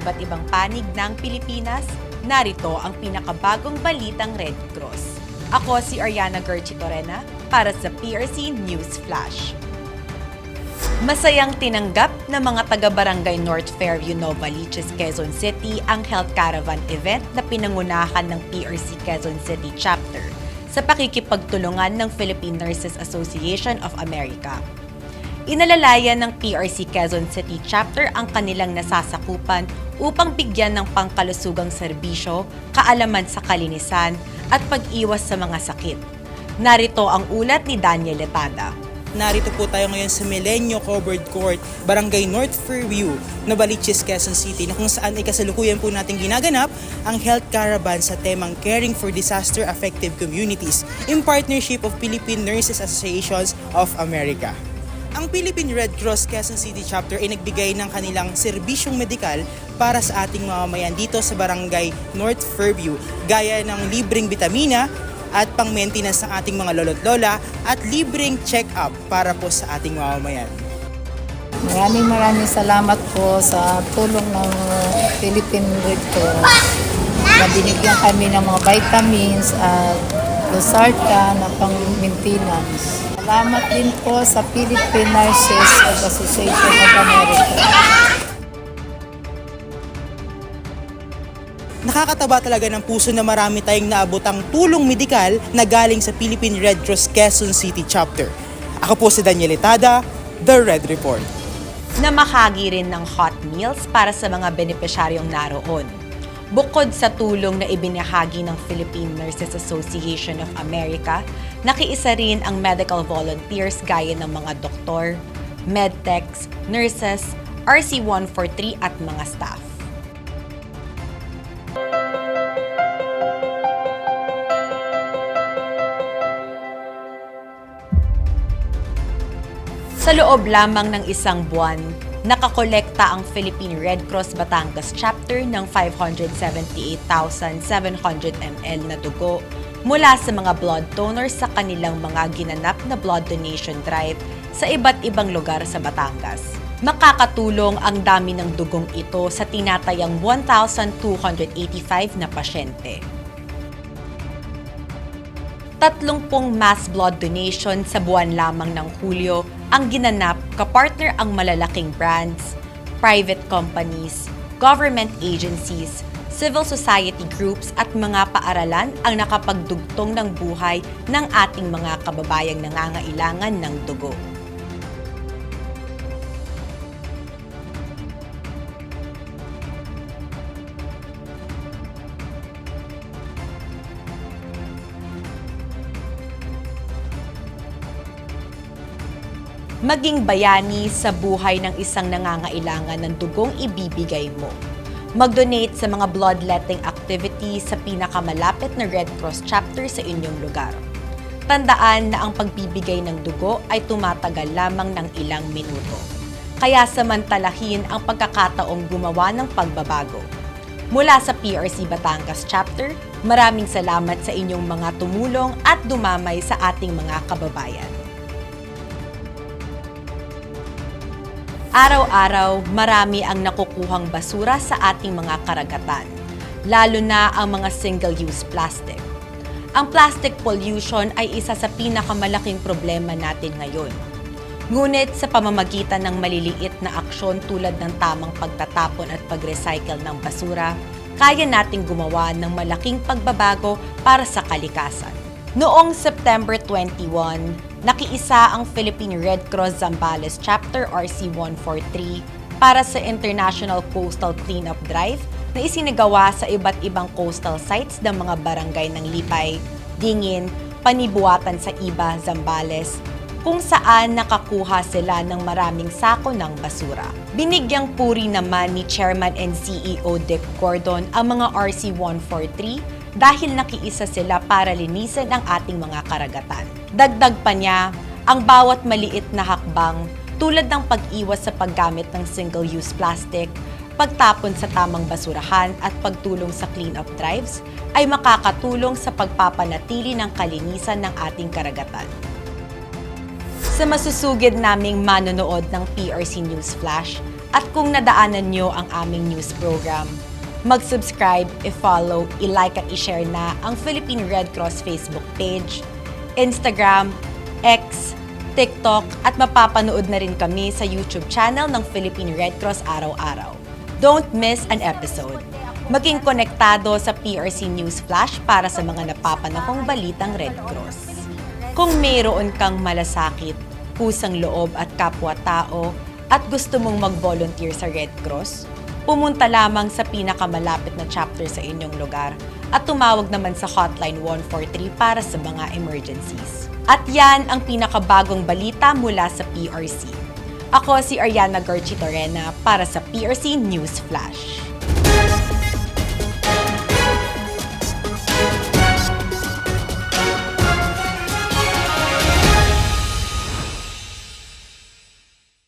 iba't ibang panig ng Pilipinas, narito ang pinakabagong balitang Red Cross. Ako si Ariana Gerchitorena para sa PRC News Flash. Masayang tinanggap ng mga taga-barangay North Fairview, Novaliches, Quezon City ang Health Caravan event na pinangunahan ng PRC Quezon City Chapter sa pakikipagtulungan ng Philippine Nurses Association of America. Inalalayan ng PRC Quezon City Chapter ang kanilang nasasakupan upang bigyan ng pangkalusugang serbisyo, kaalaman sa kalinisan at pag-iwas sa mga sakit. Narito ang ulat ni Daniel Letada. Narito po tayo ngayon sa Milenio Covered Court, Barangay North Fairview, Novaliches, Quezon City, na kung saan ay kasalukuyan po natin ginaganap ang Health Caravan sa temang Caring for Disaster Affected Communities in partnership of Philippine Nurses Associations of America. Ang Philippine Red Cross Quezon City Chapter ay nagbigay ng kanilang serbisyong medikal para sa ating mamamayan dito sa Barangay North Fairview, gaya ng libreng bitamina at pang-maintenance ng ating mga lolo't lola at libreng check-up para po sa ating mamamayan. Maraming salamat po sa tulong ng Philippine Red Cross na binigyan kami ng mga vitamins at losartan na pang-maintenance. Salamat din po sa Philippine Nurses Association of America. Nakakataba talaga ng puso na marami tayong naabotang tulong medikal na galing sa Philippine Red Cross Quezon City Chapter. Ako po si Daniel Letada, The Red Report. Namahagi rin ng hot meals para sa mga benepisyaryong naroon. Bukod sa tulong na ibinahagi ng Philippine Nurses Association of America, nakiisa rin ang medical volunteers gaya ng mga doktor, medtechs, nurses, RC-143 at mga staff. Sa loob lamang ng isang buwan, nakakolekta ang Philippine Red Cross Batangas Chapter ng 578,700 ml na dugo mula sa mga blood donors sa kanilang mga ginanap na blood donation drive sa iba't ibang lugar sa Batangas. Makakatulong ang dami ng dugong ito sa tinatayang 1,285 na pasyente. 30 mass blood donation sa buwan lamang ng Hulyo ang ginanap kapartner ang malalaking brands, private companies, government agencies, civil society groups at mga paaralan ang nakapagdugtong ng buhay ng ating mga kababayang nangangailangan ng dugo. Maging bayani sa buhay ng isang nangangailangan ng dugong ibibigay mo. Mag-donate sa mga bloodletting activities sa pinakamalapit na Red Cross chapter sa inyong lugar. Tandaan na ang pagbibigay ng dugo ay tumatagal lamang ng ilang minuto. Kaya samantalahin ang pagkakataong gumawa ng pagbabago. Mula sa PRC Batangas Chapter, maraming salamat sa inyong mga tumulong at dumamay sa ating mga kababayan. Araw-araw, marami ang nakukuhang basura sa ating mga karagatan, lalo na ang mga single-use plastic. Ang plastic pollution ay isa sa pinakamalaking problema natin ngayon. Ngunit sa pamamagitan ng maliliit na aksyon tulad ng tamang pagtatapon at pag-recycle ng basura, kaya nating gumawa ng malaking pagbabago para sa kalikasan. Noong September 21, nakiisa ang Philippine Red Cross Zambales Chapter RC-143 para sa International Coastal Cleanup Drive na isinagawa sa iba't ibang coastal sites ng mga barangay ng Lipay, Dingin, Panibuatan sa Iba, Zambales, kung saan nakakuha sila ng maraming sako ng basura. Binigyang puri naman ni Chairman and CEO Dick Gordon ang mga RC-143 dahil nakiisa sila para linisin ang ating mga karagatan. Dagdag pa niya, ang bawat maliit na hakbang tulad ng pag-iwas sa paggamit ng single-use plastic, pagtapon sa tamang basurahan at pagtulong sa clean-up drives ay makakatulong sa pagpapanatili ng kalinisan ng ating karagatan. Sa masusugid naming manonood ng PRC News Flash, At kung nadaanan nyo ang aming news program, mag-subscribe, i-follow, i-like at i-share na ang Philippine Red Cross Facebook page, Instagram, X, TikTok at mapapanood na rin kami sa YouTube channel ng Philippine Red Cross araw-araw. Don't miss an episode. Maging konektado sa PRC News Flash para sa mga napapanahong balitang Red Cross. Kung mayroon kang malasakit, kusang loob at kapwa-tao at gusto mong mag-volunteer sa Red Cross, pumunta lamang sa pinakamalapit na chapter sa inyong lugar at tumawag naman sa Hotline 143 para sa mga emergencies. At yan ang pinakabagong balita mula sa PRC. Ako si Ariana Garchitorena para sa PRC News Flash.